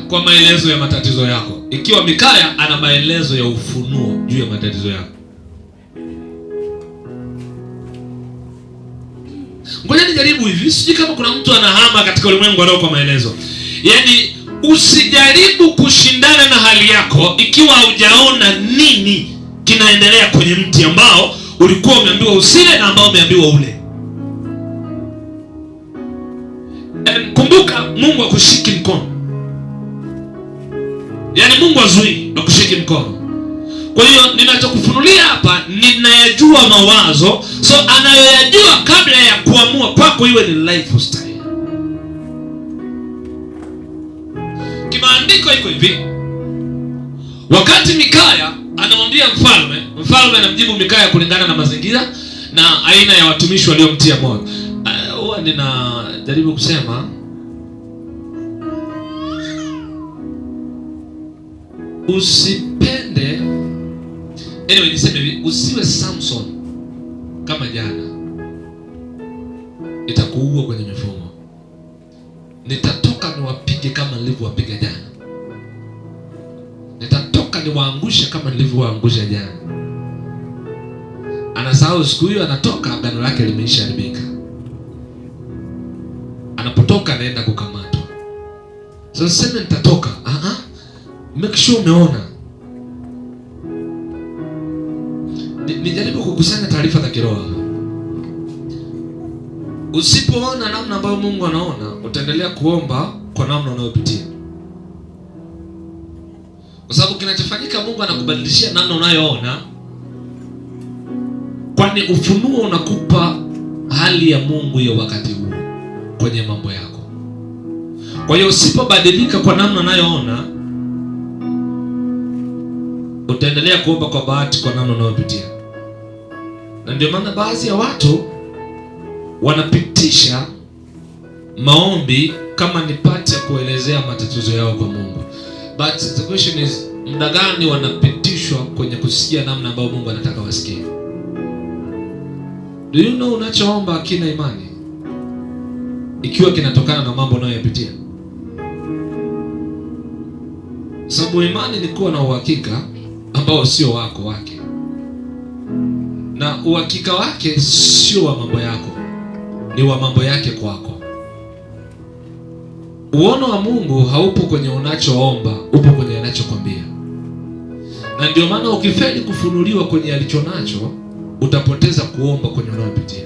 kwa maelezo ya matatizo yako, ikiwa Mikaya ana maelezo ya ufunuo juu ya matatizo yako. Ngoja nijaribu hivi, sijui kama kuna mtu anahama katika ulimwengu leo kwa maelezo. Yaani usijaribu kushindana na hali yako ikiwa hujaona nini kinaendelea kwenye mti ambao ulikuwa umeambiwa usile na ambao umeambiwa ule. Kumbuka, Mungu akushiki mkono. Yaani Mungu azuii na kushiki mkono. Kwa hiyo ninachokufunulia hapa, ninayajua mawazo, so anayoyajua kabla ya kuamua kwako iwe ni lifestyle. Kimaandiko iko hivi. Wakati Mikaya anamwambia mfalme anamjibu Mikaya kulingana na mazingira na aina ya watumishi waliomtia moyo. Huwa ninajaribu kusema usipende, anyway niseme hivi, usiwe Samson kama jana. Itakuua kwenye mifumo. Nitatoka niwapige kama nilivyowapiga jana. Nitatoka niwaangushe kama nilivyowaangusha jana. Anasahau siku hiyo anatoka, agano lake limeishaharibika. Anapotoka anaenda kukamatwa. So sema nitatoka. Make sure umeona. Nijaribu kukusanya taarifa za kiroho. Usipoona namna ambayo Mungu anaona, utaendelea kuomba kwa namna unayopitia. Kwa sababu kinachofanyika, Mungu anakubadilishia namna unayoona, kwani ufunuo unakupa hali ya Mungu ya wakati huo kwenye mambo yako. Kwa hiyo usipobadilika kwa namna unayoona, utaendelea kuomba kwa bahati kwa namna unayopitia. Na ndio maana baadhi ya watu wanapitisha maombi kama nipate kuelezea matatizo yao kwa Mungu. But the question is, muda gani wanapitishwa kwenye kusikia namna ambayo Mungu anataka wasikie? Do you know unachoomba kina imani ikiwa kinatokana na mambo unayoyapitia? Sababu imani ni kuwa na uhakika ambao sio wake. Na uhakika wake sio wa mambo yako, ni wa mambo yake kwako. Uono wa Mungu haupo kwenye unachoomba, upo kwenye anachokwambia. Na ndio maana ukifeli kufunuliwa kwenye alichonacho, utapoteza kuomba kwenye unayopitia.